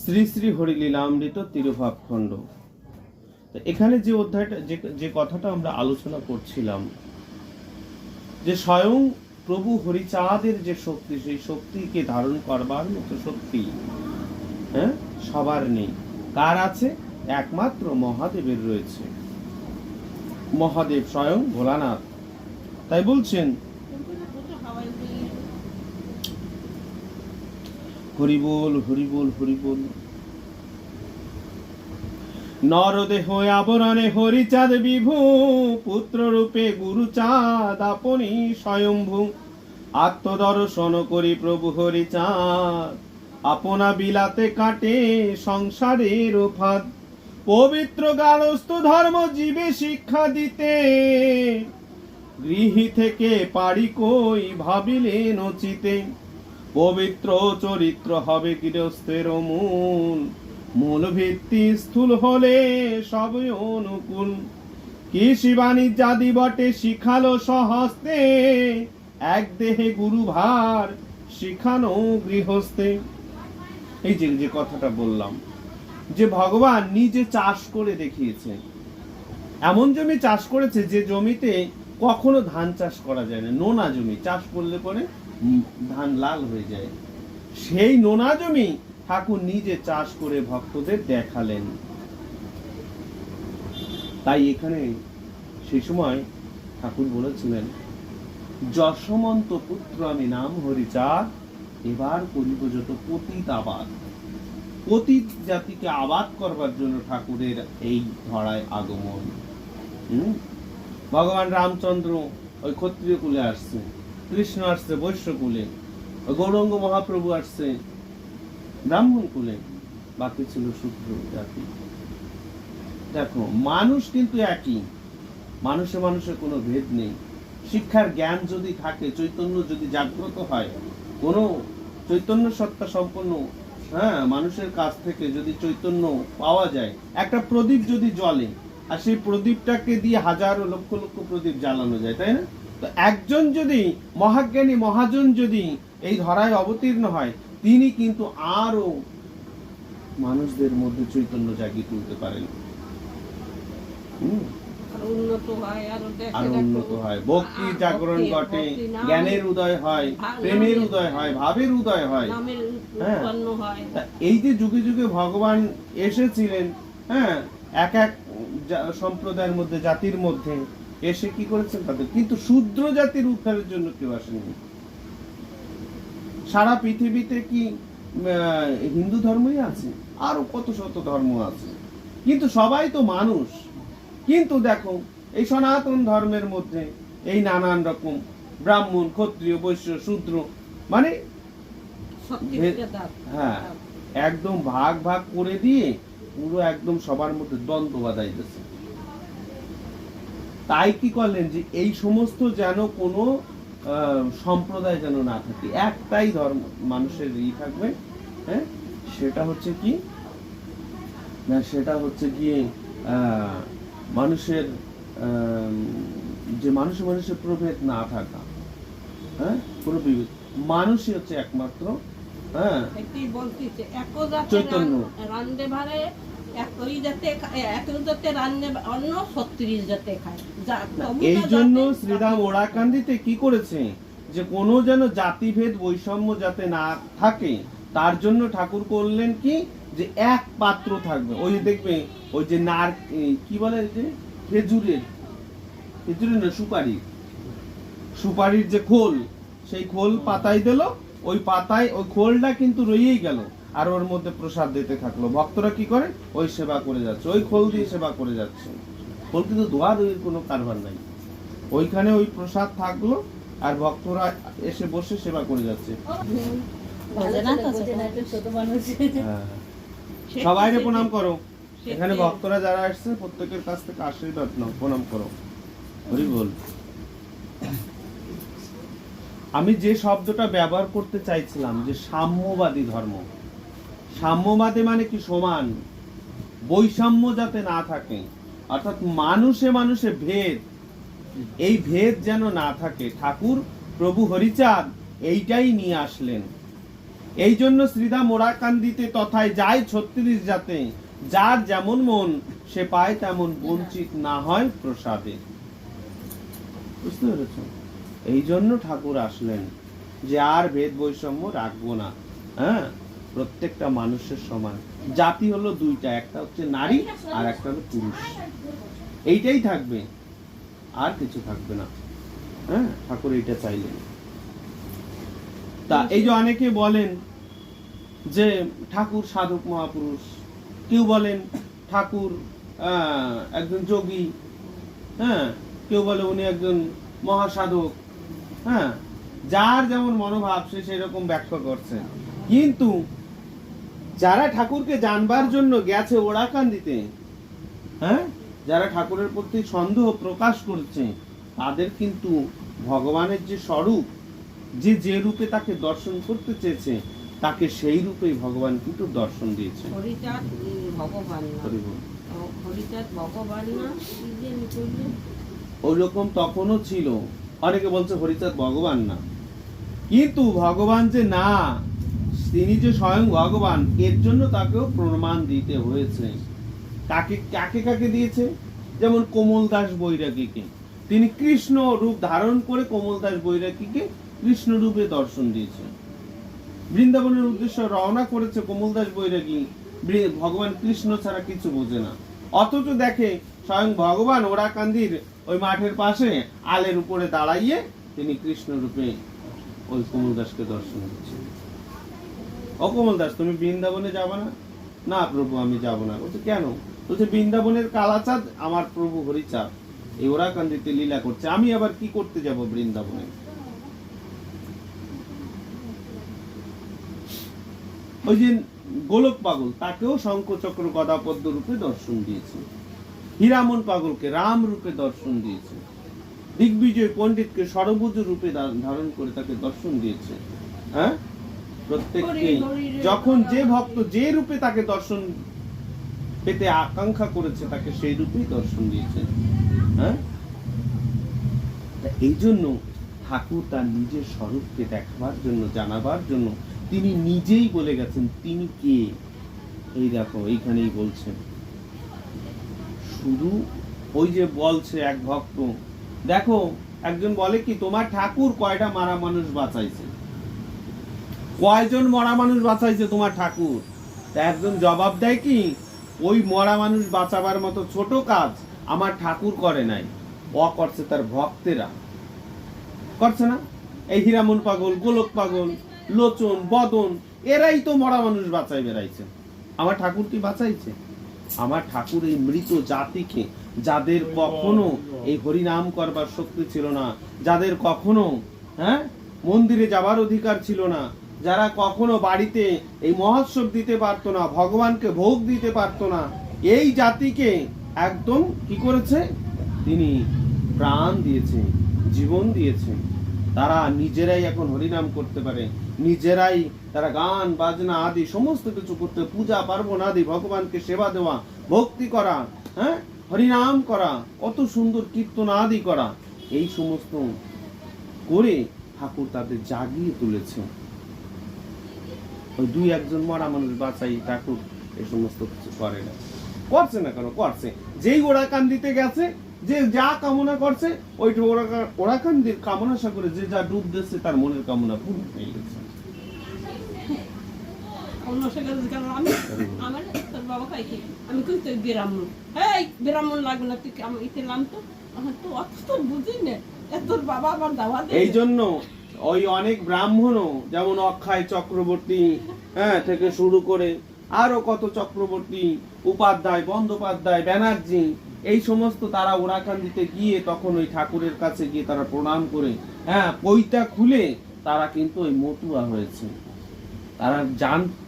শ্রী শ্রী হরিলীলামৃত তিরুভাব খণ্ড। এখানে যে অধ্যায়টা যে কথাটা আমরা আলোচনা করছিলাম, যে স্বয়ং প্রভু হরিচাঁদের যে শক্তি, সেই শক্তিকে ধারণ করবার মতো শক্তি সবার নেই। কার আছে? একমাত্র মহাদেবের রয়েছে। মহাদেব স্বয়ং ভোলানাথ। তাই বলছেন, হরি বল হরি বল হরি বল। নরদেহ আবরণে হরিচাঁদ বিভু, পুত্র রূপে গুরুচাঁদ আপনি স্বয়ম্ভু। আত্মদর্শন করি প্রভু হরিচাঁদ, আপনা বিলাতে কাটে সংসারের ফাঁদ। পবিত্র গারস্থ ধর্ম জীবে শিক্ষা দিতে, গৃহী থেকে পারি কই ভাবিলেন উচিতে। পবিত্র চরিত্র হবে গৃহস্থের মূল, মূল ভিত্তি স্থূল হলে সবই অনুকূল। কৃষি বাণিজ্যাদি বটে শিখালো স্বহস্তে, এক দেহে গুরু ভার শিখানো গৃহস্থে। এই যে কথাটা বললাম, যে ভগবান নিজে চাষ করে দেখিয়েছেন। এমন জমি চাষ করেছে যে জমিতে কখনো ধান চাষ করা যায় না। নোনা জমি চাষ করলে পরে ধান লাল হয়ে যায়। সেই নোনা জমি ঠাকুর নিজে চাষ করে ভক্তদের দেখালেন। তাই এখানে সেই সময় ঠাকুর বলেছিলেন, যশমন্ত পুত্র আমি নাম হরিচাঁদ, এবার করিব যত পতিত আবাদ। পতিত জাতিকে আবাদ করবার জন্য ঠাকুরের এই ধরায় আগমন। ভগবান রামচন্দ্র ওই ক্ষত্রিয় কুলে আসছে, কৃষ্ণ আসছে বৈশ্য কুলে, গৌরাঙ্গ মহাপ্রভু আসছে ব্রাহ্মণ কুলে, বাকি ছিল শূদ্র জাতি। দেখো, মানুষ কিন্তু একই, মানুষে মানুষের কোনো ভেদ নেই। শিক্ষার জ্ঞান যদি থাকে, চৈতন্য যদি জাগ্রত হয়, কোনো চৈতন্য সত্তা সম্পন্ন মানুষের কাছ থেকে যদি চৈতন্য পাওয়া যায়, একটা প্রদীপ যদি জ্বলে আর সেই প্রদীপটাকে দিয়ে হাজারো লক্ষ লক্ষ প্রদীপ জ্বালানো যায়, তাই না? তো একজন যদি মহাজ্ঞানী মহাজন যদি এই ধরায় অবতীর্ণ হয়, তিনি কিন্তু আরো মানুষদের মধ্যে চৈতন্য জাগিয়ে তুলতে পারেন। আরো উন্নত হয়, ভক্তি জাগরণ ঘটে, জ্ঞানের উদয় হয়, প্রেমের উদয় হয়, ভাবের উদয় হয়। এই যে যুগে যুগে ভগবান এসেছিলেন, এক এক সম্প্রদায়ের মধ্যে, জাতির মধ্যে এসে কি করেছেন তাদের, কিন্তু শূদ্র জাতির উদ্ধারের জন্য কেউ আসেনি। সারা পৃথিবীতে কি হিন্দু ধর্মই আছে? আরো কত শত ধর্ম আছে, কিন্তু সবাই তো মানুষ। কিন্তু দেখো, এই সনাতন ধর্মের মধ্যে এই নানান রকম ব্রাহ্মণ, ক্ষত্রিয়, বৈশ্য, শূদ্র, মানে একদম ভাগ ভাগ করে দিয়ে পুরো একদম সবার মধ্যে দ্বন্দ্ব বাঁধাইতেছে। তাই কি করলেন, যে এই সমস্ত যেন কোনো সম্প্রদায় যেন না থাকে, একটাই ধর্ম মানুষের থাকবে। সেটা হচ্ছে কি না, সেটা হচ্ছে গিয়ে মানুষের যে মানুষের প্রভেদ না থাকা, কোনো বিভেদ। মানুষই হচ্ছে একমাত্র চৈতন্য। এই জন্য শ্রীরাম ওরাকান্দিতে কি করেছে, যে কোনো যেন জাতিভেদ বৈষম্য যাতে না থাকে, তার জন্য ঠাকুর করলেন কি, যে এক পাত্র থাকবে। ওই দেখবে, ওই যে কি বলে, যে খেজুরের না, সুপারির যে খোল, সেই খোল পাতায় দিল, ওই পাতায় ওই খোলটা কিন্তু রয়েই গেল, আর ওর মধ্যে প্রসাদ দিতে থাকলো। ভক্তরা কি করে, ওই সেবা করে যাচ্ছে, ওই খোল দিয়ে সেবা করে যাচ্ছে। খোল কিন্তু ধোয়া ধুয়ির কোনো কারবার নাই, ওইখানে ওই প্রসাদ থাকলো, আর ভক্তরা এসে বসে সেবা করে যাচ্ছে। সবাইকে প্রণাম করো। এখানে ভক্তরা যারা আসছে প্রত্যেকের কাছ থেকে আশীর্বাদ নাও, প্রণাম করো। হরি বল। আমি যে শব্দটা ব্যবহার করতে চাইছিলাম, যে সাম্যবাদী ধর্ম। সাম্যবাদী মানে কি, সমান, বৈষম্য যাতে না থাকে, অর্থাৎ মানুষে মানুষে ভেদ, এই ভেদ যেন না থাকে। ঠাকুর প্রভু হরিচাঁদ এইটাই নিয়ে আসলেন। এই জন্য শ্রীধাম ওরাকান্দিতে তথায় যায় 36 যাতে যার যেমন মন সে পায় তেমন, বঞ্চিত না হয় প্রসাদে। বুঝতে পেরেছ? এই জন্য ঠাকুর আসলেন যে আর ভেদ বৈষম্য রাখবো না, হ্যাঁ, প্রত্যেকটা মানুষের সমান। জাতি হলো দুইটা, একটা হচ্ছে নারী আর একটা হলো পুরুষ, এইটাই থাকবে, আর কিছু থাকবে না। হ্যাঁ, ঠাকুর এইটা চাইলেন। তা এই যে অনেকে বলেন যে ঠাকুর সাধক মহাপুরুষ, কেউ বলেন ঠাকুর একজন যোগী, হ্যাঁ, কেউ বলে উনি একজন মহাসাধক, হ্যাঁ, যার যেমন মনোভাব সে সেরকম ব্যাখ্যা করছে। কিন্তু যারা ঠাকুরকে জানবার জন্য গেছে ওরাকান্দিতে, হ্যাঁ, যারা ঠাকুরের প্রতি সন্দেহ প্রকাশ করছে, তাদের কিন্তু ভগবানের যে স্বরূপ, যে রূপে তাকে দর্শন করতে চেয়েছে, তাকে সেই রূপেই ভগবান কিন্তু দর্শন দিয়েছে। হরিচাঁদ ভগবান না, হরিচাঁদ ভগবান না, ওই রকম তখনও ছিল। অনেকে বলছে হরিচাঁদ ভগবান না, কিন্তু ভগবান যে না, তিনি যে স্বয়ং ভগবান, এর জন্য তাকেও প্রমাণ দিতে হয়েছে। কাকে কাকে কাকে দিয়েছে? যেমন কোমল দাস বৈরাগীকে, তিনি কৃষ্ণ রূপ ধারণ করে কোমল দাস বৈরাগীকে কৃষ্ণ রূপে দর্শন দিয়েছে। বৃন্দাবনের উদ্দেশ্যে রওনা করেছে কোমল দাস বৈরাগী, ভগবান কৃষ্ণ ছাড়া কিছু বোঝে না, অথচ দেখে স্বয়ং ভগবান ওরাকান্দির ওই মাঠের পাশে আলের উপরে দাঁড়াইয়ে তিনি কৃষ্ণ রূপে ওই কোমল দাসকে দর্শন দিচ্ছেন। ও কোমল দাস, তুমি বৃন্দাবনে যাবে না? না প্রভু, আমি যাব না। বলছে কেন? বলছে বৃন্দাবনের কালাচাঁদ আমার প্রভু হরিচাঁদ এই ওরাকান্দিতে লীলা করছে, আমি আবার কি করতে যাব বৃন্দাবনে? ওই যে গোলক পাগল, তাকেও শঙ্খ চক্র গদা পদ্ম রূপে দর্শন দিয়েছে। হীরামন পাগলকে রাম রূপে দর্শন দিয়েছে। দিগ্বিজয় পণ্ডিতকে সরভুজ রূপে ধারণ করে তাকে দর্শন দিয়েছে। হ্যাঁ, প্রত্যেককে যখন যে ভক্ত যে রূপে তাকে দর্শন পেতে আকাঙ্ক্ষা করেছে, তাকে সেই রূপেই দর্শন দিয়েছে। হ্যাঁ, এই জন্য ঠাকুর তার নিজের স্বরূপকে দেখাবার জন্য, জানাবার জন্য তিনি নিজেই বলে গেছেন তিনি কে। এই দেখো এইখানেই বলছেন। শুধু ওই যে বলছে এক ভক্ত, দেখো একজন বলে কি তোমার ঠাকুর কয়টা মারা মানুষ বাঁচাইছে, কয়জন মরা মানুষ বাঁচাইছে তোমার ঠাকুর? তা একজন জবাব দেয় কি, ওই মরা মানুষ বাঁচাবার মতো ছোট কাজ আমার ঠাকুর করে নাই, ও করছে তার ভক্তেরা করছে না। এই হীরামন পাগল, গোলক পাগল, লোচন, বদন, এরাই তো মরা মানুষ বাঁচাই বেড়াইছে, আমার ঠাকুর কি বাঁচাইছে? আমার ঠাকুর এই মৃত জাতিকে, যাদের কখনো এই হরিনাম করবার শক্তি ছিল না, যাদের কখনো হ্যাঁ মন্দিরে যাবার অধিকার ছিল না, যারা কখনো বাড়িতে এই মহোৎসব দিতে পারতো না, ভগবানকে ভোগ দিতে পারতো না, এই জাতিকে একদম কি করেছে? তিনি প্রাণ দিয়েছে, জীবন দিয়েছে। তারা নিজেরাই এখন হরিনাম করতে পারে, নিজেরাই তারা গান বাজনা আদি সমস্ত কিছু করতে, পূজা পার্বণ আদি, ভগবানকে সেবা দেওয়া, ভক্তি করা, হ্যাঁ, হরিনাম করা, কত সুন্দর কীর্তন আদি করা, এই সমস্ত করে ঠাকুর তাদের জাগিয়ে তুলেছে। ওই দুই একজন মরা মানুষ বাঁচাই ঠাকুর এই সমস্ত কিছু করে না। করছে না কেন? করছে। যেই ওরাকান্দিতে গেছে, যে যা কামনা করছে, ওইটা ওরাকান্দির কামনা সাগরে যে যা ডুব দিচ্ছে, তার মনের কামনা পূর্ণ হয়ে গেছে। এই জন্য ওই অনেক ব্রাহ্মণও, যেমন অক্ষয় চক্রবর্তী থেকে শুরু করে আরো কত চক্রবর্তী, উপাধ্যায়, বন্দ্যোপাধ্যায়, ব্যানার্জি, এই সমস্ত তারা ওরাকান্দিতে গিয়ে তখন ওই ঠাকুরের কাছে গিয়ে তারা প্রণাম করে, হ্যাঁ, পৈতা খুলে তারা কিন্তু ওই মতুয়া হয়েছে।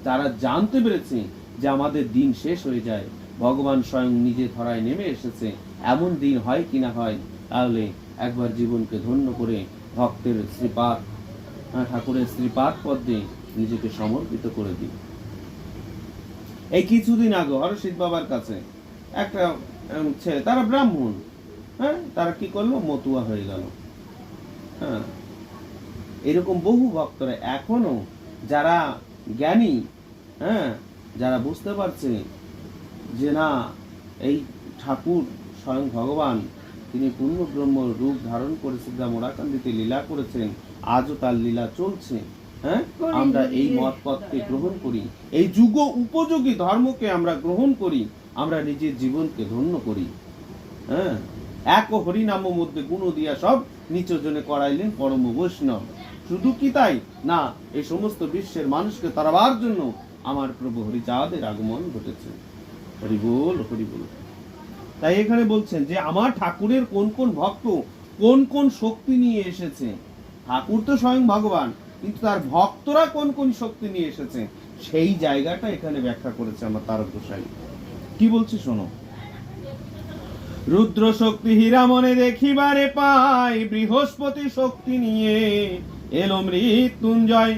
তারা জানতে পেরেছে যে আমাদের দিন শেষ হয়ে যায়, ভগবান স্বয়ং নিজে ধরায় নেমে এসেছে, এমন দিন হয় কিনা হয়, তাহলে একবার জীবনকে ধন্য করে ভক্তের শ্রীপাদ, ঠাকুরের শ্রীপাদ পদ্মে নিজেকে সমর্পিত করে দিই। এই কিছুদিন আগে হরষিত বাবার কাছে একটা ছেলে, তারা ব্রাহ্মণ, হ্যাঁ, তারা কি করলো? মতুয়া হয়ে গেল। হ্যাঁ, এরকম বহু ভক্তরা এখনো যারা জ্ঞানী, হ্যাঁ, যারা বুঝতে পারছে যে না এই ঠাকুর স্বয়ং ভগবান, তিনি পূর্ণ ব্রহ্ম রূপ ধারণ করেছেন, যা মোরাকান্দিতে লীলা করেছেন, আজও তার লীলা চলছে, হ্যাঁ, আমরা এই মত পথকে গ্রহণ করি, এই যুগ উপযোগী ধর্মকে আমরা গ্রহণ করি, আমরা নিজের জীবনকে ধন্য করি। হ্যাঁ, এক হরিনাম মধ্যে গুণ দিয়া সব নিচ জনে করাইলেন পরম বৈষ্ণব। শুধু কি তাই না, এই সমস্ত বিশ্বের মানুষকে তাড়াবার জন্য আমার প্রভু হরিচাঁদের আগমন ঘটেছে। হরি বল, হরি বল। তাই এখানে বলছেন যে আমার ঠাকুরের কোন কোন ভক্ত কোন কোন শক্তি নিয়ে এসেছে। ঠাকুর তো স্বয়ং ভগবান, কিন্তু তার ভক্তরা কোন কোন শক্তি নিয়ে এসেছে সেই জায়গাটা এখানে ব্যাখ্যা করেছে আমার তারক গোসাই। কি বলছে শোনো। রুদ্র শক্তি হীরামনে দেখিবারে পাই, বৃহস্পতি শক্তি নিয়ে এলো মৃত্যুঞ্জয়,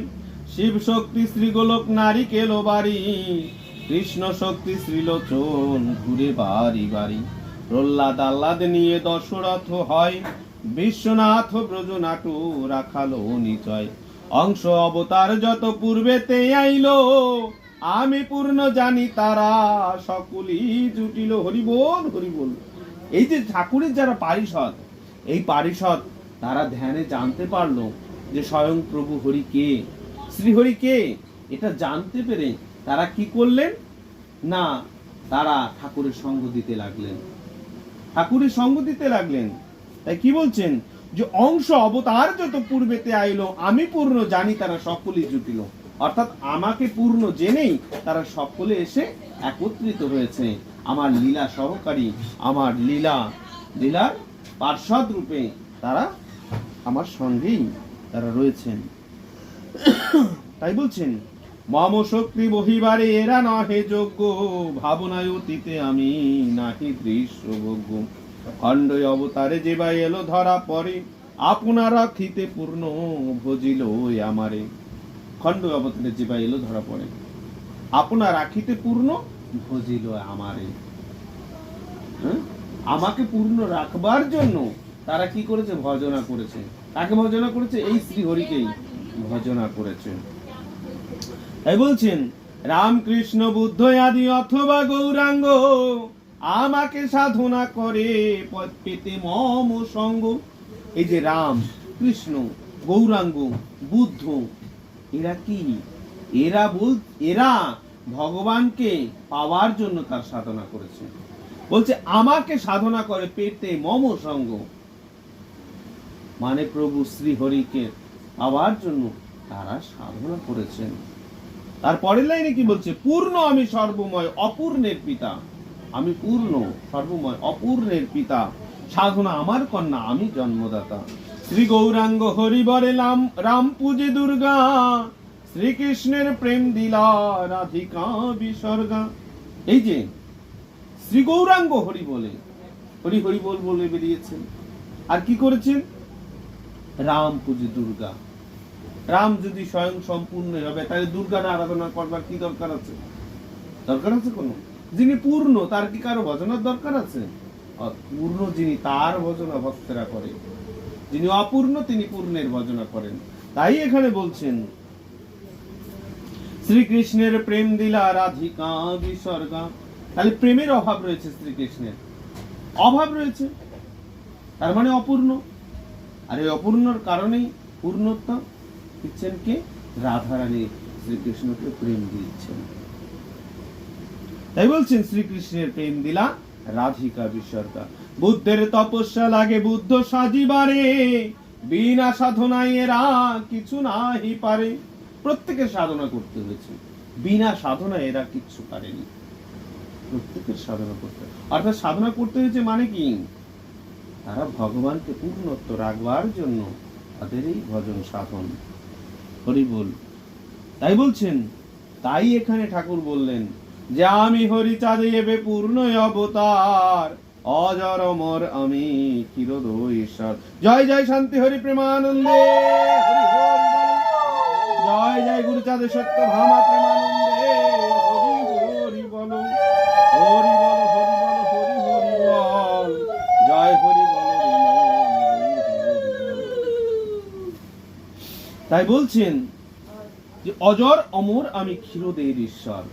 শিব শক্তি শ্রীগোলক নারিকেল বাড়ি, কৃষ্ণ শক্তি শ্রীলোচন ঘুরে বাড়ি বাড়ি, প্রহ্লাদ আহ্লাদ নিয়ে দশরথ হয়, বিশ্বনাথ ব্রজনাটু রাখালো নিচয়, অংশ অবতার যত পূর্বেতে আইলো, আমি পূর্ণ জানি তারা সকলই জুটিল। হরি বল, হরি বল। এই যে ঠাকুরের যারা পারিষদ, এই পারিষদ তারা ধ্যানে জানতে পারলো যে স্বয়ং প্রভু হরি কে, শ্রীহরি কে, এটা জানতে পেরে তারা কি করলেন না, তারা ঠাকুরের সঙ্গ দিতে লাগলেন, ঠাকুরের সঙ্গ দিতে লাগলেন। তাই কি বলছেন যে অংশ অবতার যত পূর্বেতে আইলো, আমি পূর্ণ জানি তারা সকলেই জুটিল। অর্থাৎ আমাকে পূর্ণ জেনেই তারা সকলে এসে একত্রিত হয়েছে আমার লীলা সহকারী, আমার লীলার পার্ষদ রূপে তারা আমার সঙ্গেই তারা রয়েছেন। তাই বলছেন মম শক্তি বহিবারে এরা নহে যোগ্য, ভাবনায় অতীতে আমি নাহি দৃশ্যভোগ্য, খণ্ড অবতারে যে বা এলো ধরা পরে, আপনারা রাখিতে পূর্ণ ভজিল আমারে। খণ্ড অবতারে যে বা এলো ধরা পড়ে, আপনার রাখিতে পূর্ণ ভজিল আমারে। আমাকে পূর্ণ রাখবার জন্য তারা কি করেছে, ভজনা করেছে। তাকে ভজনা করেছে, এই শ্রীহরিকেই ভজনা করেছে। তাই বলছেন রামকৃষ্ণ বুদ্ধ আদি অথবা গৌরাঙ্গ, আমাকে সাধনা করে পথ পেতে মম সঙ্গ। এই যে রাম, কৃষ্ণ, গৌরাঙ্গ, বুদ্ধ, এরা কি, এরা ভগবানকে পাওয়ার জন্য তার সাধনা করেছে। বলছে আমাকে সাধনা করে পেতে মম সঙ্গ, মানে প্রভু শ্রীহরিকে পাওয়ার জন্য তারা সাধনা করেছেন। তারপরের লাইনে কি বলছে, পূর্ণ আমি সর্বময় অপূর্ণের পিতা, আমি পূর্ণ সর্বময় অপূর্ণের পিতা, সাধনা আমার কন্যা আমি জন্মদাতা। শ্রী গৌরাঙ্গ হরিবরে রাম পূজে দুর্গা, শ্রীকৃষ্ণের প্রেম দিলা রাধিকা বিসর্গা। এই যে শ্রী গৌরাঙ্গ হরি বলে, হরি হরি বল বলে বেরিয়েছেন। আর কি করেছেন, রাম পূজে দুর্গা। রাম যদি স্বয়ং সম্পূর্ণ হবে, তাহলে দুর্গার আরাধনা করবার কি দরকার আছে? দরকার আছে কোনো? যিনি পূর্ণ তার কি কারো ভজনার দরকার আছে? পূর্ণ যিনি তার ভজনা ভক্তরা করে, যিনি অপূর্ণ তিনি পূর্ণের ভজনা করেন। তাই এখানে বলছেন শ্রীকৃষ্ণের প্রেম দিলা রাধিকা বিসর্গা। তাহলে প্রেমের অভাব রয়েছে, শ্রীকৃষ্ণের অভাব রয়েছে, তার মানে অপূর্ণ। আর এই অপূর্ণর কারণেই পূর্ণত্ব দিচ্ছেন কে? রাধারানী শ্রীকৃষ্ণকে প্রেম দিচ্ছেন। তাই বলছেন শ্রীকৃষ্ণের প্রেম দিলা রাধিকা বিসর্গা। বুদ্ধের তপস্যা লাগে বুদ্ধ সাজিবারে, বিনা সাধনায় এরা কিছু নাহি পারে। প্রত্যেকের সাধনা করতে হয়েছে, বিনা সাধনায় এরা কিচ্ছু পারেনি। প্রত্যেকের সাধনা করতে, অর্থাৎ সাধনা করতে হয়েছে মানে কি, তারা ভগবানকে পূর্ণত্ব রাখবার জন্য তাদের এই ভজন সাধন। হরি বল। তাই বলছেন, তাই এখানে ঠাকুর বললেন যে আমি হরিচাঁদে এবে পূর্ণ অবতার, অজর অমর আমি চিরদয় ঈশ্বর। জয় জয় শান্তি হরি প্রেমানন্দে, হরি হরি বল। জয় জয় গুরুচাঁদে সত্য ভামা প্রেমানন্দে, হরি হরি বল, হরি বল, হরি বল, হরি হরি বল। জয় হরি বল। তাই বলছেন যে অজর অমর আমি ক্ষীরোদের ঈশ্বর,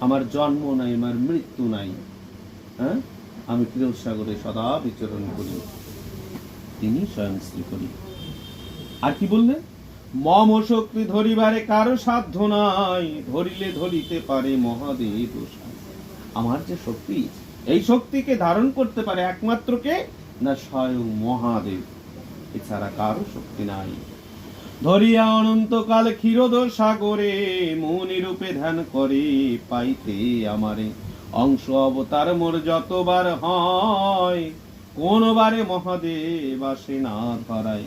আমার জন্ম নাই, আমার মৃত্যু নাই, হ্যাঁ, আমি ক্ষীরসাগরে সদা বিচরণ করি, তিনি স্বয়ং শ্রীহরি। আর কি বললেন, মম শক্তি ধরিবারে কারো সাধ্য নাই, ধরিলে ধরিতে পারে মহাদেব। আমার যে শক্তি, এই শক্তিকে ধারণ করতে পারে একমাত্র কে না স্বয়ং মহাদেব, এছাড়া কারো শক্তি নাই। ধরিয়া অনন্তকাল ক্ষীরোদ সাগরে মনি রূপে ধ্যান করে পাইতে আমারে, অংশ অবতার মোর যতবার হয়, কোনবারে মহাদেব আসে না ধরায়।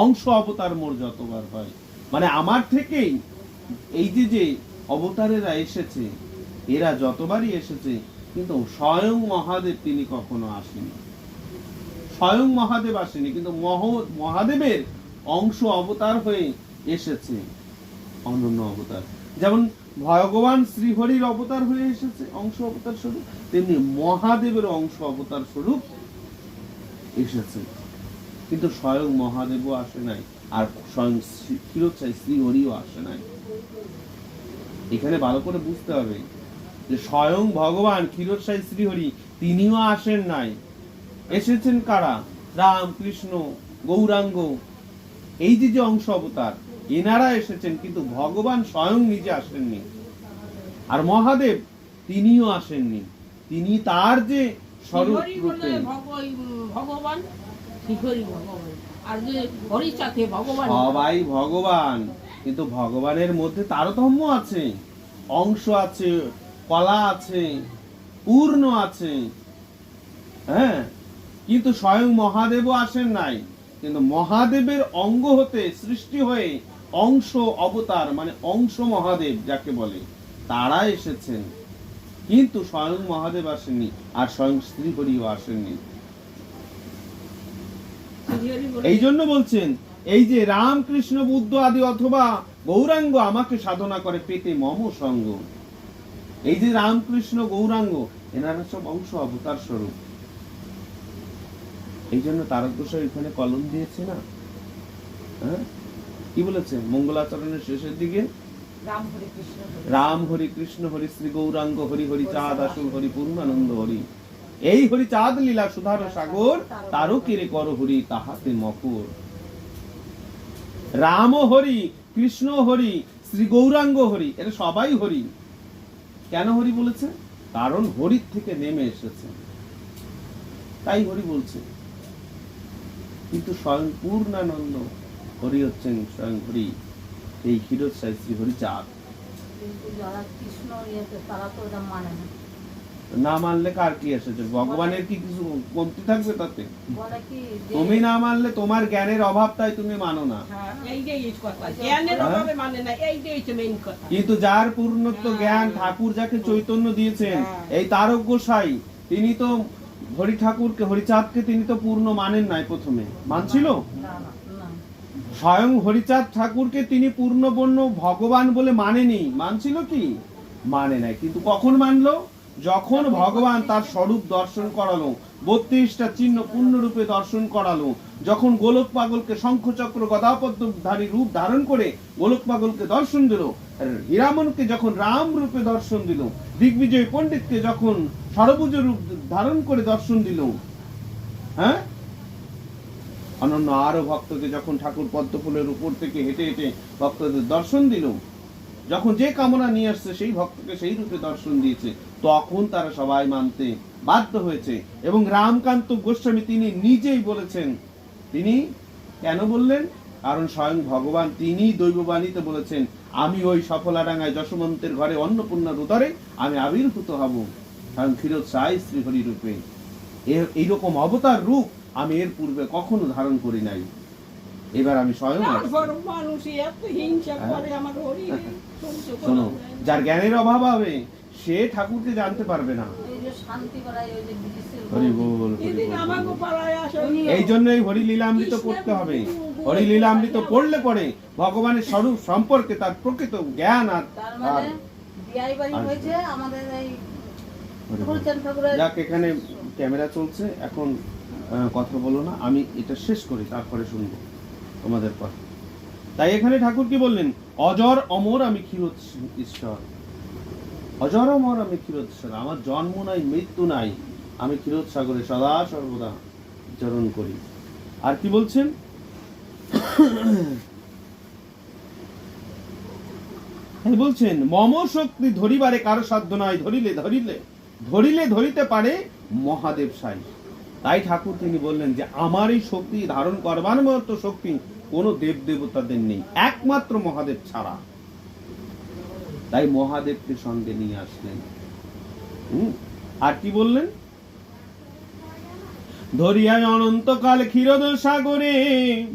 অংশ অবতার মোর যতবার হয়, মানে আমার থেকেই এই যে অবতারেরা এসেছে, এরা যতবারই এসেছে, কিন্তু স্বয়ং মহাদেব তিনি কখনো আসেনি, স্বয়ং মহাদেব আসেনি, কিন্তু মহাদেবের অংশ অবতার হয়ে এসেছে অনন্য অবতার। যেমন ভগবান শ্রীহরির অবতার হয়ে এসেছে অংশ অবতার স্বরূপ, তেমনি মহাদেবের অংশ অবতার স্বরূপ এসেছে, কিন্তু স্বয়ং মহাদেবও আসে নাই, আর স্বয়ং ক্ষীরোদসাই শ্রীহরিও আসে নাই। এখানে ভালো করে বুঝতে হবে যে স্বয়ং ভগবান ক্ষীরোদসাই শ্রীহরি তিনিও আসেন নাই। এসেছেন কারা? রাম, কৃষ্ণ, গৌরাঙ্গ, এই যে অংশ অবতার, এনারা এসেছেন, কিন্তু ভগবান স্বয়ং নিজে আসেননি। আর মহাদেব তিনিও আসেননি, তিনি তার যে স্বরূপ রূপে ভগবান, আর যে হরিচাঁদে ভগবান, সবাই ভগবান, কিন্তু ভগবানের মধ্যে তারতম্য আছে, অংশ আছে, কলা আছে, পূর্ণ আছে, হ্যাঁ, কিন্তু স্বয়ং মহাদেবও আসেন নাই। কিন্তু মহাদেবের অঙ্গ হতে সৃষ্টি হয়ে অংশ অবতার, মানে অংশ মহাদেব যাকে বলে, তারা এসেছেন, কিন্তু স্বয়ং মহাদেব আসেননি, আর স্বয়ং শ্রীহরিও আসেননি। এই জন্য বলছেন, এই যে রাম, কৃষ্ণ, বুদ্ধ আদি অথবা গৌরাঙ্গ আমাকে সাধনা করে পেতে মম সঙ্গ, এই যে রাম, কৃষ্ণ, গৌরাঙ্গ, এনারা সব অংশ অবতার স্বরূপ। এই জন্য তারকেশ্বর এখানে কলম দিয়েছে না, হ্যাঁ, কি বলেছে মঙ্গলাচরণের শেষের দিকে, রাম হরি কৃষ্ণ হরি শ্রী গৌরাঙ্গ হরি, হরি চাঁদ আসুর হরি পূর্ণানন্দ হরি, এই হরি চাঁদ লীলা সুধার সাগর, তারও কেরে কর হরি তাহাতে মকর। রাম হরি, কৃষ্ণ হরি, শ্রী গৌরাঙ্গ হরি, এরা সবাই হরি। কেন হরি বলেছে? কারণ হরির থেকে নেমে এসেছে, তাই হরি বলছে। কিন্তু স্বয়ং পূর্ণানন্দ হরি হচ্ছেন স্বয়ং হরি, এই ক্ষীরোদসাই শ্রী হরিচাঁদ। না মানলে কার কি এসেছে? ভগবানের কি কিছু কমতি থাকবে তাতে? তুমি না মানলে তোমার জ্ঞানের অভাব, তাই তুমি মানো না। কিন্তু যার পূর্ণত্ব জ্ঞান, ঠাকুর যাকে চৈতন্য দিয়েছেন, এই তারক গোসাই, তিনি তো হরি ঠাকুরকে, হরিচাঁদকে তিনি তো পূর্ণ মানেন নাই, প্রথমে মানছিল। স্বয়ং হরিচাঁদ ঠাকুরকে তিনি পূর্ণবর্ণ ভগবান বলে মানেনি, মানছিল কি? মানে নাই। কিন্তু কখন মানলো? যখন ভগবান তার স্বরূপ দর্শন করালো, 32টা চিহ্ন পূর্ণরূপে দর্শন করালো, যখন গোলক পাগলকে শঙ্খচক্র গদাপদ্মধারী রূপ ধারণ করে গোলক পাগলকে দর্শন দিল, হীরামনকে যখন রাম রূপে দর্শন দিল, দিগ্বিজয় পণ্ডিতকে যখন সরভুজ রূপ ধারণ করে দর্শন দিল, হ্যাঁ, অনন্য আরো ভক্তকে যখন ঠাকুর পদ্মফুলের উপর থেকে হেঁটে হেঁটে ভক্তদের দর্শন দিল, যখন যে কামনা নিয়ে আসছে সেই ভক্তকে সেই রূপে দর্শন দিয়েছে, তখন তারা সবাই মানতে বাধ্য হয়েছে। এবং রামকান্ত গোস্বামী তিনি নিজেই বলেছেন, তিনি কেন বললেন? কারণ স্বয়ং ভগবান তিনি দৈববাণীতে বলেছেন, আমি ওই সফলাডাঙ্গায় যশোমন্তের ঘরে অন্নপূর্ণার উদরে আমি আবির্ভূত হব স্বয়ং ক্ষীরোদসাই শ্রীহরি রূপে। এইরকম অবতার রূপ আমি এর পূর্বে কখনো ধারণ করি নাই, এবার আমি স্বয়ং। শোনো, যার জ্ঞানের অভাব হবে সে ঠাকুরকে জানতে পারবে না। হরি বল, এই জন্যই হরি লীলামৃত পড়তে হবে। হরি লীলামৃত পড়লে পরে ভগবানের স্বরূপ সম্পর্কে তার প্রকৃত জ্ঞান আর যাক। এখানে ক্যামেরা চলছে, এখন কথা বলো না, আমি এটা শেষ করি, তারপরে শুনবো তোমাদের কথা। তাই এখানে ঠাকুর কি বললেন, অজর অমর আমি ক্ষীরোদ ঈশ্বর, অজর অমর আমি ক্ষীরোদ ঈশ্বর, আমার জন্ম নাই মৃত্যু নাই, আমি ক্ষীরোদ সাগরে সদা সর্বদা বিচরণ করি। আর কি বলছেন, বলছেন মম শক্তি ধরিবারে কারো সাধ্য নাই, ধরিলে ধরিলে ধরিলে ধরিতে পারে মহাদেব সাই। তাই ঠাকুর তিনি বললেন যে আমার এই শক্তি ধারণ করবার মতো শক্তি কোন দেব দেবতাদের নেই, একমাত্র মহাদেব ছাড়া। তাই মহাদেবকে সঙ্গে নিয়ে আসলেন। আর কি বললেন, ধরিয়া অনন্তকাল ক্ষীরোদ সাগরে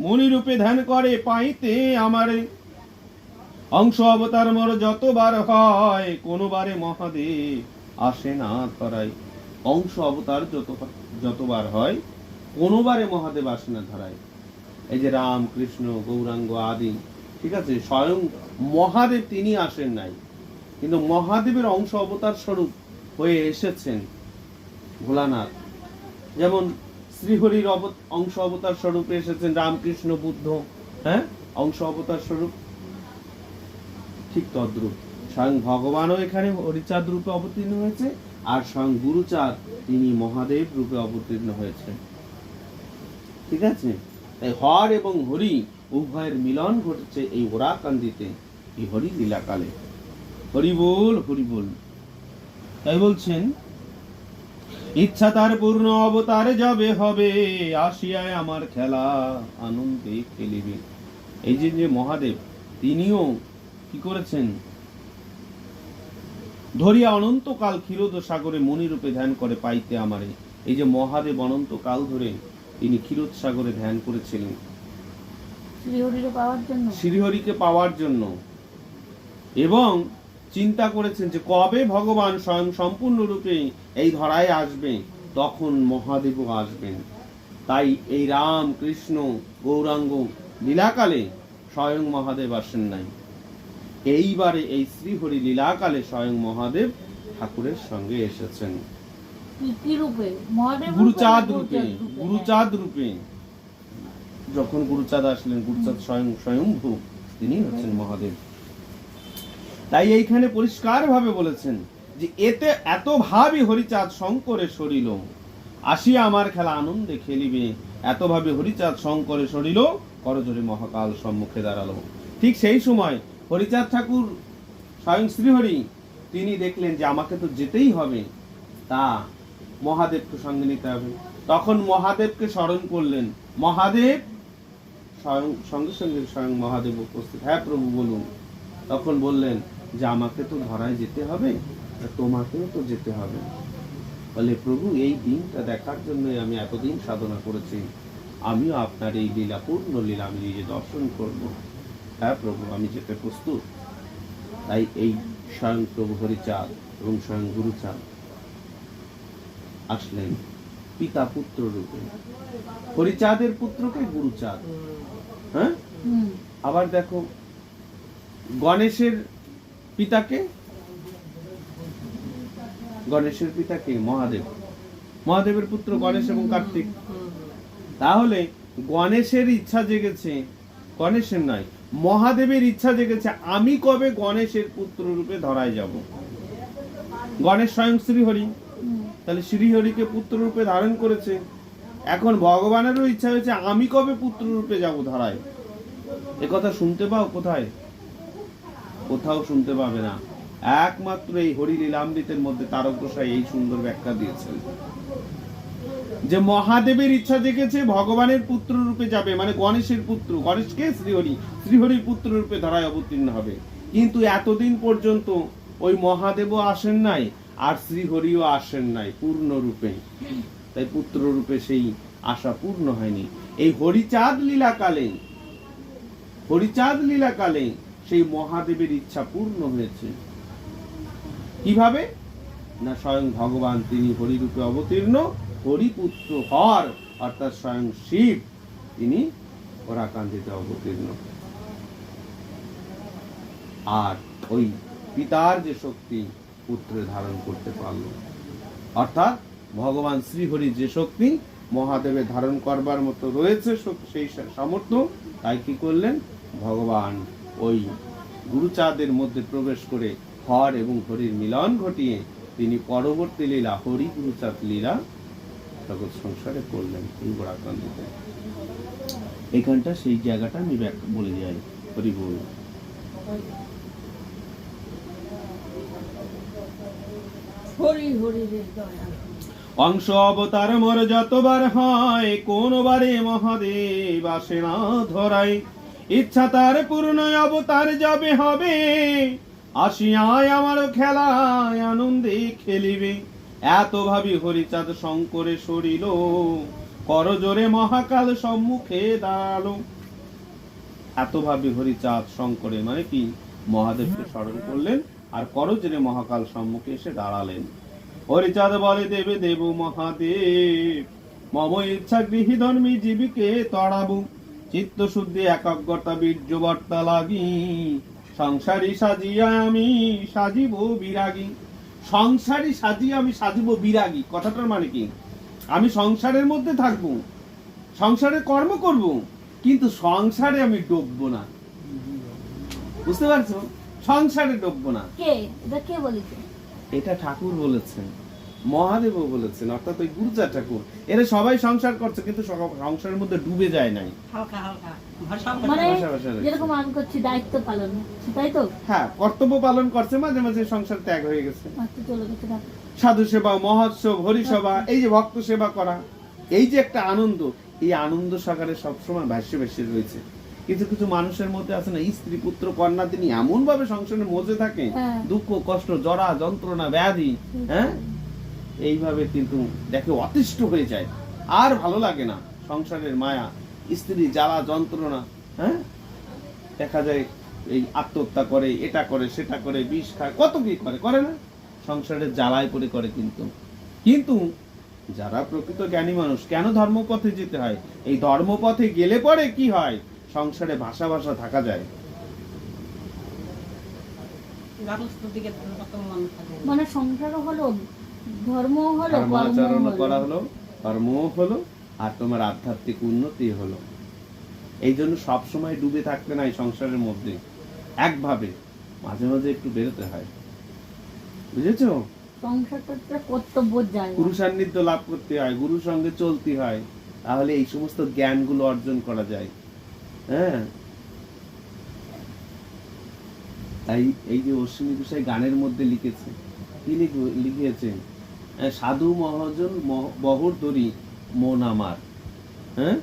মণিরূপে ধ্যান করে পাইতে আমারে, অংশ অবতার মোর যতবার হয় কোনবারে মহাদেব আসে না ধরায়। অংশ অবতার যতবার হয় কোনবারে মহাদেব আসে না ধরায়। এই যে রাম কৃষ্ণ গৌরাঙ্গ আদি, ঠিক আছে, স্বয়ং মহাদেব তিনি আসেন নাই, কিন্তু মহাদেবের অংশ অবতার স্বরূপ হয়ে এসেছেন ভোলানাথ। যেমন শ্রীহরির অংশ অবতার স্বরূপে এসেছেন রামকৃষ্ণ বুদ্ধ, হ্যাঁ, অংশ অবতার স্বরূপ। ঠিক তদ্রূপ স্বয়ং ভগবানও এখানে হরিচাঁদ রূপে অবতীর্ণ হয়েছে, আর স্বয়ং গুরুচাঁদ তিনি মহাদেব রূপে অবতীর্ণ হয়েছে। ঠিক আছে, তাই হর এবং হরি উভয়ের মিলন ঘটেছে এই ওরাকান্দিতে, এই হরি লীলাকালে। হরি বল হরি বল। তাই বলছেন, ইচ্ছা তার পূর্ণ অবতারে যাবে হবে, আসিয়ায় আমার খেলা আনন্দে খেলিবে। এই যে মহাদেব তিনিও কি করেছেন, ধরিয়া অনন্তকাল ক্ষীরোদ সাগরে মণিরূপে ধ্যান করে পাইতে আমারে। এই যে মহাদেব অনন্তকাল ধরে তিনি ক্ষীরোদ সাগরে ধ্যান করেছিলেন শ্রীহরিকে পাওয়ার জন্য, এবং চিন্তা করেছেন যে কবে ভগবান স্বয়ং সম্পূর্ণরূপে এই ধরায় আসবে, তখন মহাদেবও আসবেন। তাই এই রাম কৃষ্ণ গৌরাঙ্গ লীলাকালে স্বয়ং মহাদেব আসেন নাই, এইবারে এই শ্রীহরি লীলাকালে স্বয়ং মহাদেব ঠাকুরের সঙ্গে এসেছেন গুরুচাঁদ রূপে। গুরুচাঁদ রূপে যখন গুরুচাঁদ আসলেন, গুরুচাঁদ স্বয়ংভূ, তিনি হচ্ছেন মহাদেব। তাই এইখানে পরিষ্কার ভাবে বলেছেন যে এতে এত ভাবে হরিচাঁদ শঙ্করে সরিল, আসিয়া আমার খেলা আনন্দে খেলিবে। এত ভাবে হরিচাঁদ শঙ্করে সরিল, করজোরে মহাকাল সম্মুখে দাঁড়ালো। ঠিক সেই সময় হরিচাঁদ ঠাকুর স্বয়ং শ্রীহরি তিনি দেখলেন যে আমাকে তো যেতেই হবে, তা মহাদেবকে সঙ্গে নিতে হবে। তখন মহাদেবকে স্মরণ করলেন, মহাদেব স্বয়ং সঙ্গে সঙ্গে স্বয়ং মহাদেব উপস্থিত। হ্যাঁ প্রভু বলুন। তখন বললেন যে আমাকে তো ধরায় যেতে হবে, তোমাকেও তো যেতে হবে। বলে প্রভু এই দিনটা দেখার জন্যই আমি এতদিন সাধনা করেছি, আমিও আপনার এই লীলা পূর্ণ লীলা আমি নিজে দর্শন করব। হ্যাঁ প্রভু আমি যেতে প্রস্তুত। তাই এই স্বয়ং প্রভু হরিচাঁদ এবং স্বয়ং গুরুচাঁদ আসলেন পিতা পুত্র রূপে। হরিচাঁদের পুত্রকে গুরুচাঁদ, হ্যাঁ, আবার দেখো গণেশের পিতাকে, গণেশের পিতাকে মহাদেব, মহাদেবের পুত্র গণেশ এবং কার্তিক। তাহলে গণেশের ইচ্ছা জেগেছে, গণেশের নয় মহাদেবের ইচ্ছা জেগেছে আমি কবে গণেশের পুত্র রূপে ধরায় যাব। গণেশ স্বয়ং শ্রীহরি, তাহলে শ্রীহরিকে পুত্র রূপে ধারণ করেছে। এখন ভগবানেরও ইচ্ছা হয়েছে আমি কবে পুত্র রূপে যাব ধরায়। একথা শুনতে পাও কোথায়? কোথাও শুনতে পাবে না। একমাত্র এই হরি লীলামৃতের মধ্যে তারক গোসাই এই সুন্দর ব্যাখ্যা দিয়েছেন যে মহাদেবের ইচ্ছা জেগেছে ভগবানের পুত্র রূপে যাবে, মানে গণেশের পুত্র, গণেশকে শ্রীহরি, শ্রীহরির পুত্র রূপে ধরায় অবতীর্ণ হবে। কিন্তু এতদিন পর্যন্ত ওই মহাদেবও আসেন নাই আর শ্রীহরিও আসেন নাই পূর্ণ রূপে, তাই পুত্র রূপে সেই আশা পূর্ণ হয়নি। এই হরিচাঁদ লীলাকালে, হরিচাঁদ লীলাকালে সেই মহাদেবের ইচ্ছা পূর্ণ হয়েছে। কিভাবে না, স্বয়ং ভগবান তিনি হরিরূপে অবতীর্ণ, হরিপুত্র হর অর্থাৎ স্বয়ং শিব তিনি ওরাকান্দিতে অবতীর্ণ। আর ওই পিতার যে শক্তি পুত্রে ধারণ করতে পারল, অর্থাৎ ভগবান শ্রীহরির যে শক্তি মহাদেবের ধারণ করবার মতো রয়েছে সেই সামর্থ্য, তাই কি করলেন ভগবান ওই গুরুচাঁদের মধ্যে প্রবেশ করে হর এবং হরির মিলন ঘটিয়ে তিনি পরবর্তী লীলা হরি গুরুচাঁদ লীলা জগৎ সংসারে করলেন এই গোড়াকান্দিতে। এখানটা সেই জায়গাটা আমি বলে যাই, হরি বল। হরি হরি রে দয়াল। অংশ অবতার মোর যতবার হয়, কোন বারে মহাদেব আসে না ধরাই। ইচ্ছা তার পূর্ণ অবতার যাবে হবে, আসিয়ায় আমার খেলায় আনন্দে খেলিবে। এত ভাবি হরিচাঁদ শঙ্করে সরিল, করজোরে মহাকাল সম্মুখে দাঁড়ালো। এত ভাবি হরিচাঁদ শঙ্করে মানে কি মহাদেবকে স্মরণ করলেন আর করজোরে মহাকাল সম্মুখে এসে দাঁড়ালেন। হরিচাঁদ বলে দেবে দেব মহাদেব, মম ইচ্ছা গৃহী ধর্মী জীবিকে তড়াবো। চিত্ত শুদ্ধি একাগ্রতা বীর্যবর্তা লাগি, সংসারী সাজিয়া আমি সাজিব বিরাগী। সংসারী সাজিয়া আমি সাজিব বিরাগী কথাটার মানে কি, আমি সংসারের মধ্যে থাকবো, সংসারের কর্ম করব, কিন্তু সংসারে আমি ডুববো না। বুঝতে পারছো? সংসারে ডুববো না। কে এটা কে বলেছে? এটা ঠাকুর বলেছেন, মহাদেবও বলেছেন, অর্থাৎ ওই গুরুচাঁদ ঠাকুর। এরা সবাই সংসার করছে কিন্তু সংসারের মধ্যে ডুবে যায় নাই। হালকা হালকা ভাষা মানে ভাষা ভাষা রয়েছে। যেরকম আমি করছি দায়িত্ব পালন, তাই তো? হ্যাঁ, কর্তব্য পালন করছে, মাঝে মাঝে সংসার ত্যাগ হয়ে গেছে। আচ্ছা, চলে গেছে না। সাধু সেবা, মহোৎসব, হরিসভা, এই যে ভক্ত সেবা করা, এই যে একটা আনন্দ, এই আনন্দ সাগরে সবসময় ভাসে ভাসে রয়েছে। কিছু কিছু মানুষের মধ্যে আছে না, স্ত্রী পুত্র কন্যা তিনি এমন ভাবে সংসারে মজে থাকে, হ্যাঁ। দুঃখ কষ্ট জরা যন্ত্রণা ব্যাধি, হ্যাঁ, এইভাবে কিন্তু দেখে অতিষ্ঠ হয়ে যায়, আর ভালো লাগে না সংসারের মায়া, স্ত্রী জ্বালা যন্ত্রণা, হ্যাঁ, দেখা যায় এই আত্মহত্যা করে, এটা করে সেটা করে, বিষ খায়, কত কি করে না, সংসারের জ্বালায় পড়ে করে। কিন্তু যারা প্রকৃত জ্ঞানী মানুষ, কেন ধর্মপথে যেতে হয়? এই ধর্মপথে গেলে পরে কি হয়, সংসারে ভাষা ভাষা থাকা যায়। মানে সংসারও হলো, ধর্মও হলো, ধর্মাচরণ কর্মও করা হলো। হলো, কর্মও হলো, আর তোমার আধ্যাত্মিক উন্নতি হলো। এই জন্য সবসময় ডুবে থাকতে নাই সংসারের মধ্যে, একভাবে মাঝে মাঝে একটু বেরোতে হয়। বুঝেছো? সংসারটা একটা কর্তব্যের জায়গা। গুরু সান্নিধ্য লাভ করতে হয়, গুরুর সঙ্গে চলতে হয়, তাহলে এই সমস্ত জ্ঞানগুলো অর্জন করা যায়। হ্যাঁ, তাই এই যে অশ্বিনী গোসাই গানের মধ্যে লিখেছে, কি লিখিয়েছেন, সাধু মহাজন বহর দরি মন আমার, হ্যাঁ,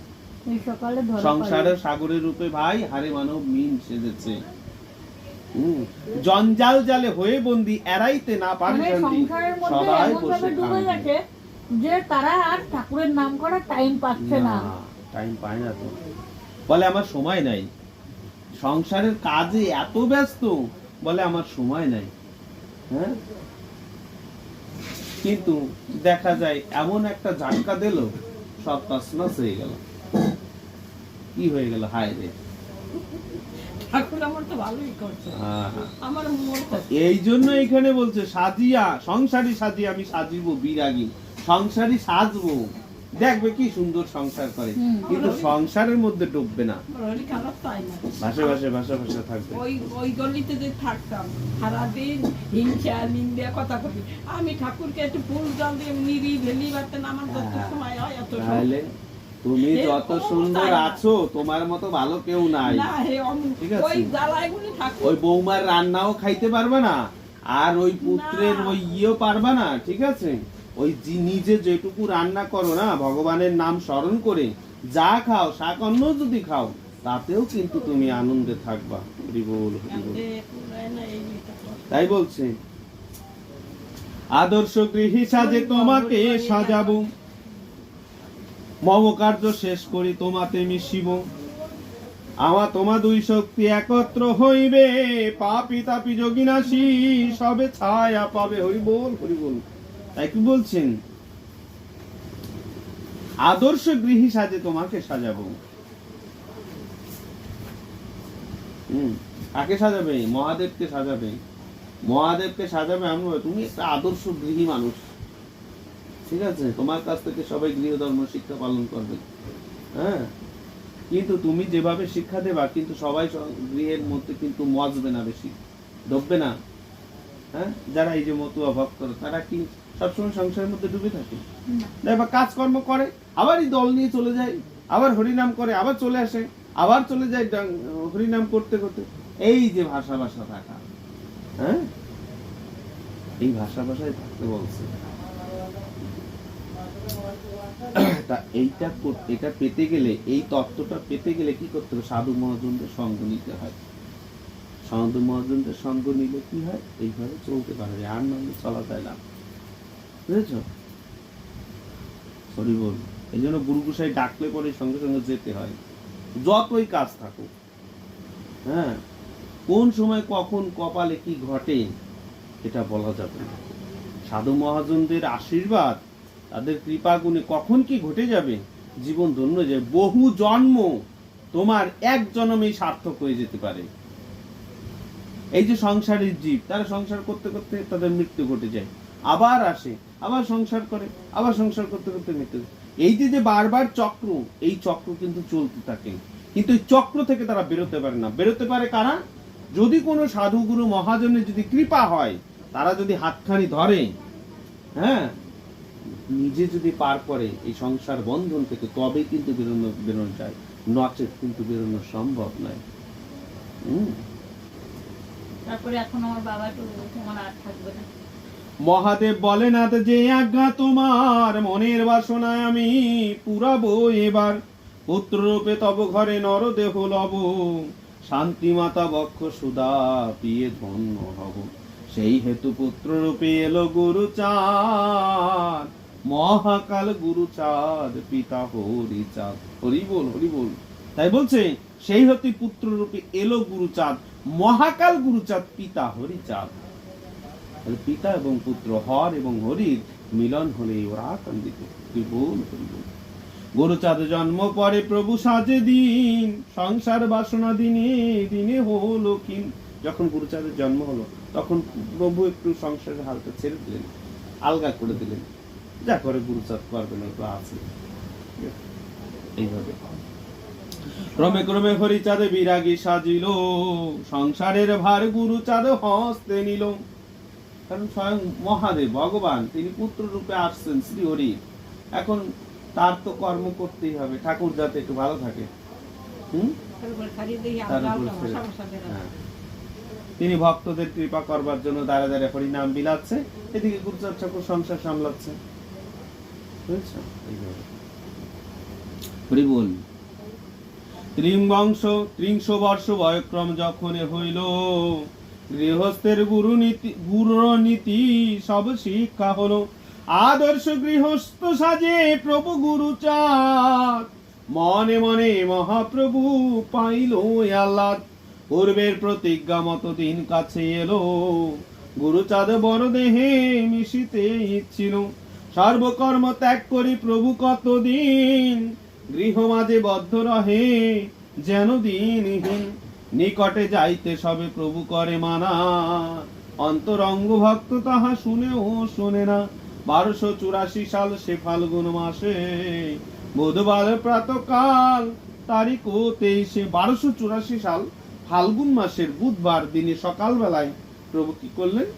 এই সকালে ধরা সংসারের সাগরের রূপে ভাই হারে মানব মিন সেজেছে। জঞ্জাল জালে হয়ে বন্দি এড়াইতে না পারে মানে শান্তি, সংসারের মধ্যে সবাই এমন বসে ভাবে ডুবে কান্দে। গেছে যে তারা আর ঠাকুরের নাম করার টাইম পাচ্ছে না। টাইম পায় না তো, বলে আমার সময় নাই, সংসারের কাজে এত ব্যস্ত, বলে আমার সময় নাই। হ্যাঁ, কিন্তু দেখা যায় এমন একটা ঝাটকা দিল, সব তছনছ হয়ে গেল। কি হয়ে গেল? হায় রে, ঠাকুর আমার তো ভালোই করছে, আমার মন তো এই জন্য এখানে বলছে সাজিয়া, সংসারী সাজিয়া আমি সাজিব বিরাগী, সংসারী সাজবো, দেখবে কি সুন্দর সংসার করে, কিন্তু সংসারের মধ্যে ডুববে না, শরীর খারাপ তাই না। ভাষা ভাষা থাকবে। ওই ওই গলিতে যে থাকতাম সারাদিন হিংসা নিন্দা কথা কবি, আমি ঠাকুরকে একটু ফুল জল দিয়ে নিরি ঢেলি বাড়তেন, আমার যত সময় হয় এত সময়। তাহলে তুমি যত সুন্দর আছো, তোমার মতো ভালো কেউ নাই। না হে ঠিক আছে? ওই জ্বালায় গুলি ঠাকুর ওই বৌমার রান্নাও খাইতে পারবে না, আর ওই পুত্রের ওই ইয়েও পারবে না। ঠিক আছে, ওই নিজে যেটুকু রান্না করো না, ভগবানের নাম স্মরণ করে যা খাও, শাক অন্ন যদি খাও, তাতেও কিন্তু তুমি আনন্দে থাকবা। হরি বল, হরি বল। তাই বলছে আদর্শ গৃহী সাজে তোমাকে সাজাবো, মম কার্য শেষ করি তোমাতে মিশিব, আমার তোমা দুই শক্তি একত্র হইবে, পাপি তাপি যোগিনাশী সবে ছায়া পাবে। হরি বল, হরি বল। তাই কি বলছেন, আদর্শ গৃহী সাজে তোমাকে সাজাবো। কাকে সাজাবে? মহাদেবকে সাজাবে, মহাদেবকে সাজাবে। আমরা, তুমি একটা আদর্শ গৃহী মানুষ, ঠিক আছে, তোমার কাছ থেকে সবাই গৃহধর্ম শিক্ষা পালন করবে। হ্যাঁ, কিন্তু তুমি যেভাবে শিক্ষা দেবা, কিন্তু সবাই গৃহের মধ্যে কিন্তু মজবে না, বেশি ডুববে না। হ্যাঁ, যারা এই যে মতুয়া ভক্ত তারা কি সবসময় সংসারের মধ্যে ডুবে থাকে? দেখবা কাজকর্ম করে, আবার এই দল নিয়ে চলে যায়, আবার হরিনাম করে, আবার চলে আসে, আবার চলে যায় হরিনাম করতে করতে। এই যে ভাষা থাকা, হ্যাঁ, এই ভাষায় থাকতে বলছে। তা এটা পেতে গেলে, এই তত্ত্বটা পেতে গেলে কি করতে হবে? সাধু মহাজনদের সঙ্গ নিতে হয়। সাধু মহাজনদের সঙ্গ নিলে কি হয়? এইভাবে চলতে পারবে, আর নাহলে চলা যায় না। বুঝেছ? হরি বল। এই জন্য গুরু গোসাই ডাকলে পরে সঙ্গে সঙ্গে যেতে হয়, যতই কাজ থাকুক। হ্যাঁ, কোন সময় কখন কপালে কি ঘটে এটা বলা যাবে না। সাধু মহাজনদের আশীর্বাদ, তাদের কৃপা গুণে কখন কি ঘটে যাবে, জীবন ধন্য যায়। বহু জন্ম তোমার এক জন্মেই সার্থক হয়ে যেতে পারে। এই যে সংসারের জীব, তারা সংসার করতে করতে তাদের মৃত্যু ঘটে যায়, আবার আসে, আবার সংসার করে, আবার সংসার করতে করতে মৃত্যু। এই যে বারবার চক্র, এই চক্র কিন্তু চলতে থাকে, কিন্তু এই চক্র থেকে তারা বেরোতে পারে না। বেরোতে পারে কারা? যদি কোনো সাধু গুরু মহাজনের যদি কৃপা হয়, তারা যদি হাতখানি ধরে, হ্যাঁ, নিজে যদি পার করে এই সংসার বন্ধন থেকে, তবে কিন্তু বেরোনো যায়, নচেত কিন্তু বেরোনো সম্ভব নয়। তারপরে এখন আমার বাবা তো তোমার আর থাকবে না। মহাদেব বলে না যে আজ্ঞা তোমার, মনের বাসনায় আমি পুরাবো এবার। পুত্র রূপে তব ঘরে নরদেহ লব, শান্তি মাতা বক্ষ সুদা পিয়ে ধন্য হব। সেই হেতু পুত্র রূপে এলো গুরুচাঁদ, মহাকাল গুরুচাঁদ পিতা হরিচাঁদ। হরি বল। তাই বলছে সেই হেতু পুত্র রূপে এলো গুরুচাঁদ, মহাকাল গুরুচাঁদ পিতা হরিচাঁদ। পিতা এবং পুত্র, হর এবং হরির মিলন হলে ওরা কান্দিত। তুই বল হরি বল। গুরুচাঁদ জন্ম পরে প্রভু সাজে দিন, সংসার বাসনা দিনে দিনে হলো ক্ষীণ। যখন গুরুচাঁদের জন্ম হলো, তখন প্রভু একটু সংসারের হালটা ছেড়ে দিলেন, আলগা করে দিলেন। যা করে গুরুচাঁদ করবে না, একটু আছে এইভাবে। ক্রমে ক্রমে হরিচাঁদে বিরাগী সাজিল, সংসারের ভার গুরুচাঁদ হস্তে নিল। কারণ স্বয়ং মহাদেব ভগবান তিনি পুত্র রূপে আসছেন শ্রী হরি। এখন তার তো কর্ম করতেই হবে, ঠাকুর যাতে একটু ভালো থাকে। তিনি ভক্তদের কৃপা করবার জন্য দাঁড়ে দাঁড়ে হরি নাম বিলাচ্ছে, এদিকে গুরুচাঁদ ঠাকুর সংসার সামলাচ্ছে। বুঝছো? হরি বল। ত্রিংশ বর্ষ বয়ক্রম যখন হইল, গৃহস্থের গুরুনীতি সব শিক্ষা হলো। আদর্শ গৃহস্থ সাজে প্রভু গুরুচাঁদ, মনে মনে মহাপ্রভু পাইল আহ্লাদ। পূর্বের প্রতিজ্ঞা মতো দিন কাছে এলো, গুরুচাঁদ বড় দেহে মিশিতে ইচ্ছিল। সর্বকর্ম ত্যাগ করি প্রভু কতদিন, গৃহ মাঝে বদ্ধ রহে যেন দিনহীন। নিকটে যাইতে সবে প্রভু করে মানা, অন্তরঙ্গ ভক্ত তাহা শুনেও শোনে না। 1284 সাল সে ফাল্গুন মাসে, বুধবার প্রাতকাল তারিখ 23। 1284 সাল ফাল্গুন মাসের বুধবার দিনে সকালবেলায় প্রভু কি করলেন?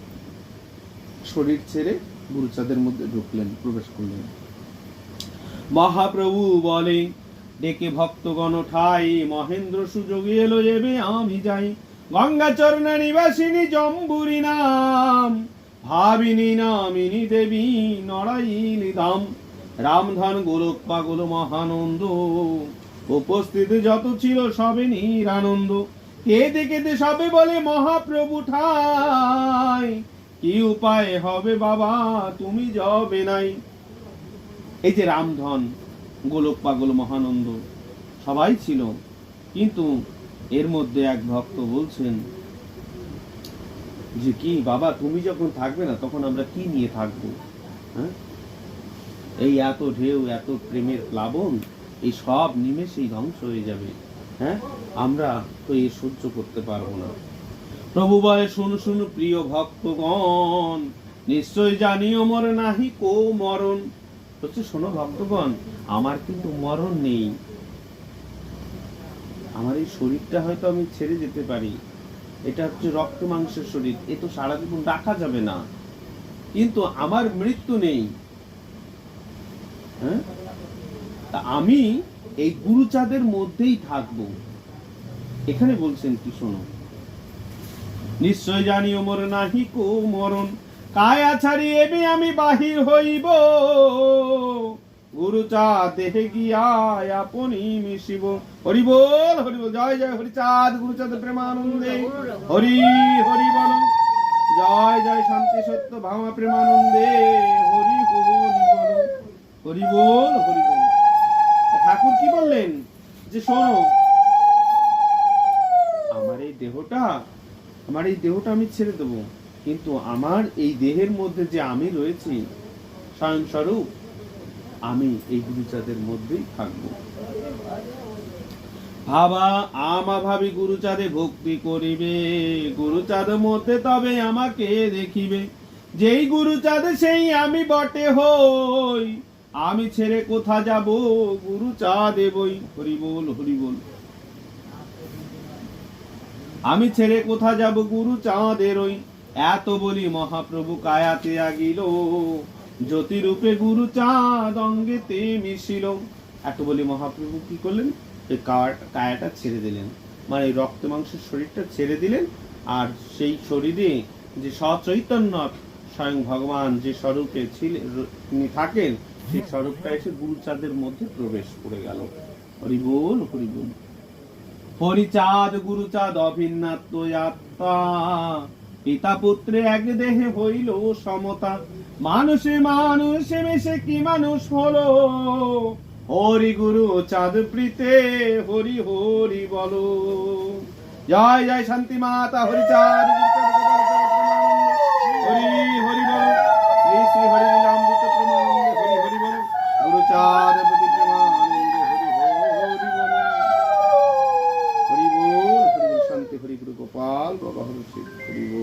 শরীর ছেড়ে গুরুচাঁদের মধ্যে ঢুকলেন, প্রবেশ করলেন। মহাপ্রভু বলে ডেকে ভক্তগণ ঠাই, মহেন্দ্র সুযোগী এলো এবে আমি যাই। গঙ্গা চরণা নিবাসিনী জম্বুরি নাম, ভাবিনী নামিনী দেবী নড়াইলি ধাম। রামধন গোলক পাগল মহানন্দ, উপস্থিত যত ছিল সবে নিরানন্দ। কেঁদে কেঁদে সবে বলে মহাপ্রভু ঠাই, কি উপায় হবে বাবা তুমি যাবে নাই। এই যে রামধন, গোলক পাগল মহানন্দ সবাই ছিল, কিন্তু এর মধ্যে এক ভক্ত বলছেন যে কি বাবা তুমি যখন থাকবে না, তখন আমরা কি নিয়ে থাকবো? হ্যাঁ, এই এত ঢেউ, এত প্রেমের প্লাবন, এই সব নিমেষেই ধ্বংস হয়ে যাবে। হ্যাঁ, আমরা তো এই সহ্য করতে পারবো না। প্রভু বলে শুন শুন প্রিয় ভক্তগণ, নিশ্চয় জানিও মোর নাহি কো মরণ। হচ্ছে শোনো ভক্তগণ, আমার কিন্তু মরণ নেই। আমার এই শরীরটা হয়তো আমি ছেড়ে যেতে পারি, এটা হচ্ছে রক্ত মাংসের শরীর, এ তো সারা জীবন রাখা যাবে না, কিন্তু আমার মৃত্যু নেই। হ্যাঁ, তা আমি এই গুরুচাঁদের মধ্যেই থাকবো। এখানে বলছেন কি শোনো, নিশ্চয় জানিও মোর নাহি কো মরণ, কায়া ছাড়িয়ে আমি বাহির হইব, গুরুচাঁদ দেহে গিয়া আপনি মিশিব। হরি বল, হরি বল, জয় জয় হরিচাঁদ গুরুচাঁদ প্রেমানন্দে, হরি হরি বল, জয় জয় শান্তি সত্য ভামা প্রেমানন্দে, হরি হরি বল, হরি বল, হরি বল। ঠাকুর কি বললেন যে শোনো, আমার এই দেহটা আমি ছেড়ে দেবো, কিন্তু আমার এই দেহের মধ্যে যে আমি রয়েছি স্বয়ং স্বরূপ, আমি এই গুরুচাঁদের মধ্যেই থাকবো। ভাবা আমা ভাবি গুরুচাঁদে ভক্তি করিবে, গুরুচাঁদ মধ্যে তবে আমাকে দেখিবে, যেই গুরুচাঁদ সেই আমি বটে হই, আমি ছেড়ে কোথা যাব গুরুচাঁদে বই। হরি বল, হরি বল। আমি ছেড়ে কোথা যাব গুরুচাঁদের ওই, এত বলি মহাপ্রভু কায়াতে আগিল, জ্যোতিরূপে গুরুচাঁদ অঙ্গেতে মিশিল। এত বলি মহাপ্রভু কি করলেন, এই কায়াটা ছেড়ে দিলেন, মানে এই রক্ত মাংসের শরীরটা ছেড়ে দিলেন, আর সেই শরীরে যে সচৈতন্য স্বয়ং ভগবান যে স্বরূপে ছিলেন, তিনি থাকেন, সেই স্বরূপটা এসে গুরুচাঁদের মধ্যে প্রবেশ করে গেল। হরি বল, হরি বল। হরিচাঁদ গুরুচাঁদ অভিন্নাত্ম আত্মা, পিতা পুত্রে এক দেহে হইল সমতা, মানুষে মানুষে মিশে কি মানুষ হলো, হরি গুরু চাঁদ প্রীতে হরি হরি বলো। জয় জয় শান্তি মাতা হরিচাঁদ হরি হরি বলো, শ্রী শ্রী হরি লীলামৃত প্রেমানন্দে হরি হরি বলো, গুরুচাঁদ প্রতি প্রেমানন্দে হরি হরি বলো, হরি বল, হরি বল। শান্তি হরি গুরু গোপাল বাবা হরি শিব, হরি বল।